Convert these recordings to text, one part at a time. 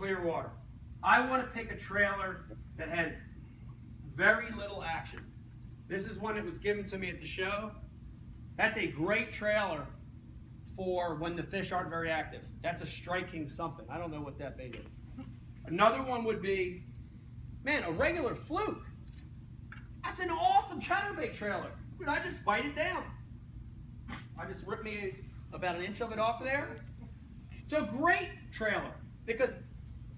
clear water. I want to pick a trailer that has very little action. This is one that was given to me at the show. That's a great trailer for when the fish aren't very active. That's a striking something. I don't know what that bait is. Another one would be, man, a regular fluke. That's an awesome chatterbait trailer. Dude, I just bite it down. I just rip me about an inch of it off of there. It's a great trailer because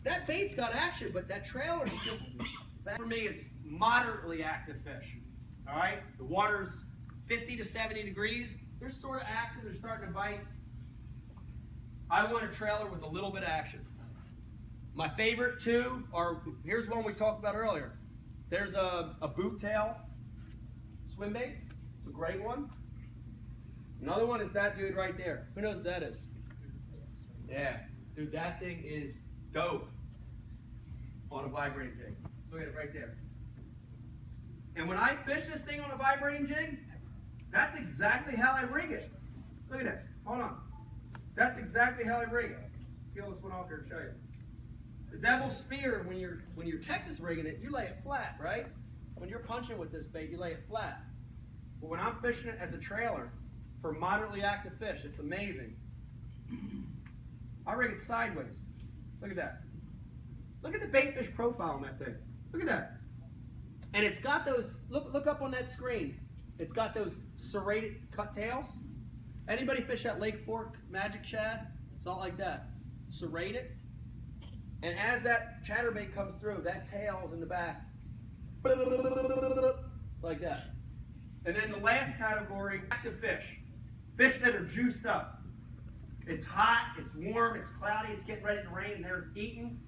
that bait's got action, but that trailer is just, that for me is moderately active fish. All right, the water's 50 to 70 degrees. They're sort of active. They're starting to bite. I want a trailer with a little bit of action. My favorite two are, here's one we talked about earlier. There's a boot tail swim bait. It's a great one. Another one is that dude right there. Who knows what that is? Yeah, dude, that thing is dope on a vibrating jig. Look at it right there. And when I fish this thing on a vibrating jig, that's exactly how I rig it. Look at this. Hold on. That's exactly how I rig it. Peel this one off here and show you. The devil's spear, when you're Texas rigging it, you lay it flat, right? When you're punching with this bait, you lay it flat. But when I'm fishing it as a trailer for moderately active fish, it's amazing. I rig it sideways. Look at that. Look at the bait fish profile on that thing. Look at that. And it's got those, look up on that screen. It's got those serrated cut tails. Anybody fish at Lake Fork Magic Shad? It's all like that. Serrated. And as that chatterbait comes through, that tail's in the back. Like that. And then the last category, active fish. Fish that are juiced up. It's hot, it's warm, it's cloudy, it's getting ready to rain, and they're eating.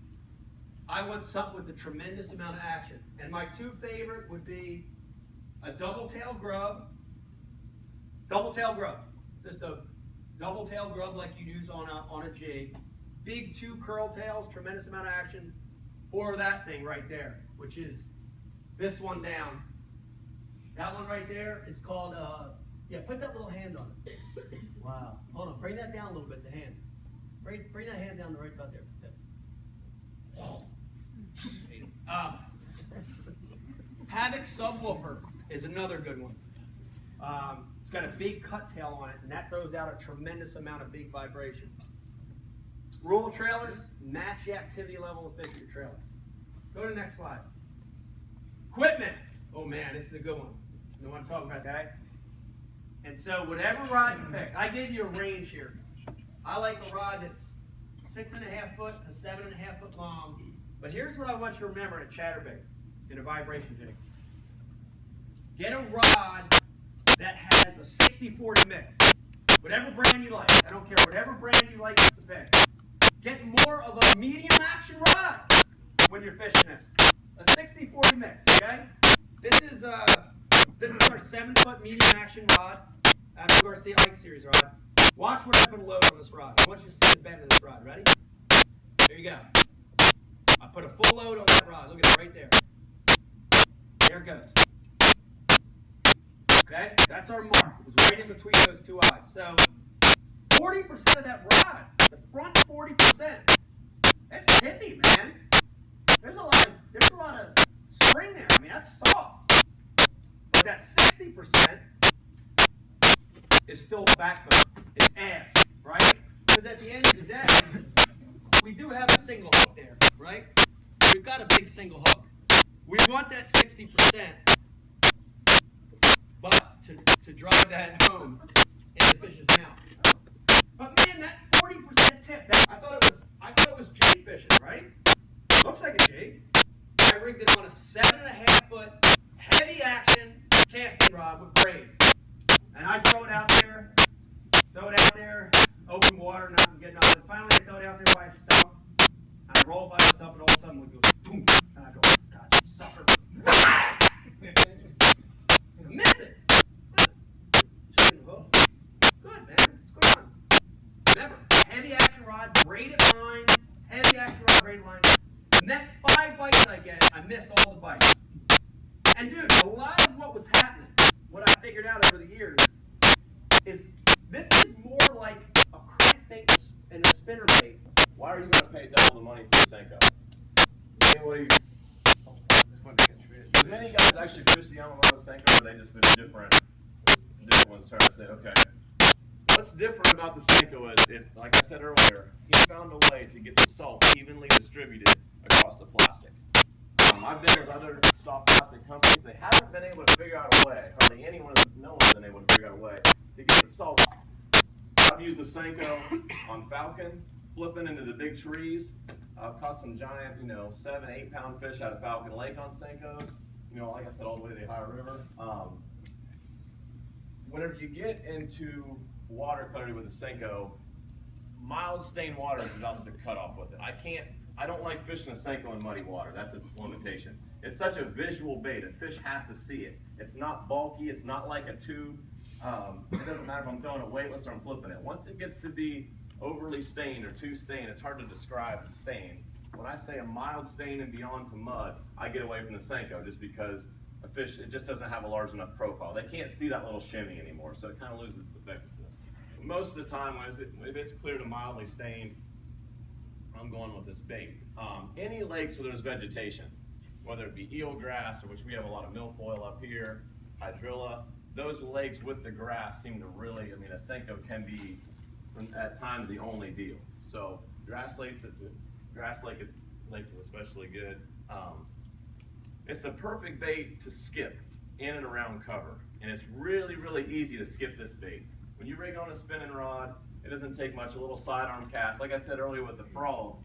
I want something with a tremendous amount of action. And my two favorite would be a double-tail grub. Double-tail grub. Just a double-tail grub like you use on a jig. Big two curl tails, tremendous amount of action. Or that thing right there, which is this one down. That one right there is called, yeah, put that little hand on it. Wow. Hold on, bring that down a little bit, the hand. Bring that hand down right about there. Havoc subwoofer is another good one. It's got a big cut tail on it, and that throws out a tremendous amount of big vibration. Roll trailers match the activity level of fish in your trailer. Go to the next slide. Equipment. Oh man, this is a good one. You know what I'm talking about, guy? And so whatever rod you pick, I gave you a range here. I like a rod that's 6.5 foot to 7.5 foot long. But here's what I want you to remember in a chatterbait, in a vibration jig. Get a rod that has a 60-40 mix. Whatever brand you like. I don't care. Whatever brand you like to pick. Get more of a medium action rod when you're fishing this. A 60-40 mix, okay? This is our 7-foot medium action rod. Garcia Ike Series rod. Watch when I put a load on this rod. I want you to see the bend of this rod. Ready? There you go. I put a full load on that rod. Look at it right there. There it goes. Okay? That's our mark. It was right in between those two eyes. So 40% of that rod, the front 40%, that's tippy, man. There's a lot of spring there. I mean, that's soft. But that 60% is still backbone. It's ass, right? Because at the end of the day, we do have a single hook there, right? We've got a big single hook. We want that 60%, but to drive that home in the fish's mouth. But man, that 40% tip, I thought it was jig fishing, right? Looks like a jig. I rigged it on a 7.5 foot heavy action casting rod with braid. And I throw it out there, open water, nothing, get nothing. Finally, I throw it out there by a stump. I roll by the stump, and all of a sudden it goes boom. And I go, God, you sucker. And I miss it. Chicken hook. Good, man. What's going on? Remember, heavy action rod, braided line, heavy action rod, braided line. The next 5 bites I get, I miss all the bites. And dude, a lot of what was happening, what I figured out over the years, is this is more like a crankbait and a spinnerbait. Why are you going to pay double the money for Senko. Same way. Many guys actually fish the Yamamoto Senko, or they just fish different ones, trying to say, okay, what's different about the Senko is, like I said earlier, he found a way to get the salt evenly distributed across the plastic. I've been with other soft plastic companies. They haven't been able to figure out a way, hardly no one's been able to figure out a way to get the salt. I've used the Senko on Falcon, flipping into the big trees. I've caught some giant, 7, 8 pound fish out of Falcon Lake on Senkos. Like I said, all the way to the Ohio River. Whenever you get into water clarity with a Senko, mild stained water is about the cutoff with it. I don't like fishing a Senko in muddy water. That's its limitation. It's such a visual bait. A fish has to see it. It's not bulky. It's not like a tube. It doesn't matter if I'm throwing it weightless or I'm flipping it. Once it gets to be overly stained or too stained, it's hard to describe the stain. When I say a mild stain and beyond to mud, I get away from the Senko just because a fish, it just doesn't have a large enough profile. They can't see that little shimmy anymore, so it kind of loses its effectiveness. But most of the time, if it's clear to mildly stained, I'm going with this bait. Any lakes where there's vegetation, whether it be eelgrass, or which we have a lot of milfoil up here, hydrilla, those lakes with the grass seem to really, a Senko can be at times the only deal. So grass lakes, lakes is especially good. It's a perfect bait to skip in and around cover, and it's really, really easy to skip this bait. When you rig on a spinning rod, it doesn't take much, a little sidearm cast. Like I said earlier with the frog,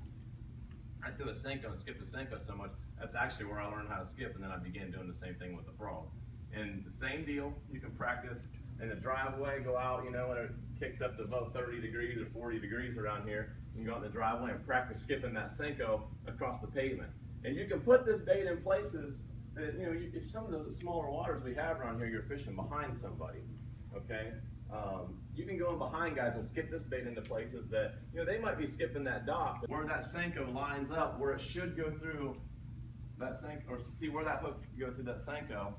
I threw a Senko and skipped the Senko so much, that's actually where I learned how to skip, and then I began doing the same thing with the frog. And the same deal, you can practice in the driveway, go out, when it kicks up to above 30 degrees or 40 degrees around here, you can go out in the driveway and practice skipping that Senko across the pavement. And you can put this bait in places that, if some of the smaller waters we have around here, you're fishing behind somebody, okay? You can go in behind guys and skip this bait into places that, they might be skipping that dock, but where that Senko lines up, where it should go through that Senko, or see where that hook go through that Senko,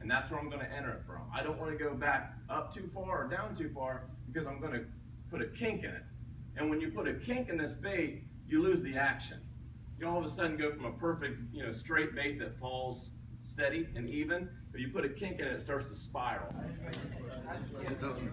and that's where I'm going to enter it from. I don't want to go back up too far or down too far because I'm going to put a kink in it. And when you put a kink in this bait, you lose the action. You all of a sudden go from a perfect, straight bait that falls steady and even. If you put a kink in it, it starts to spiral. It doesn't.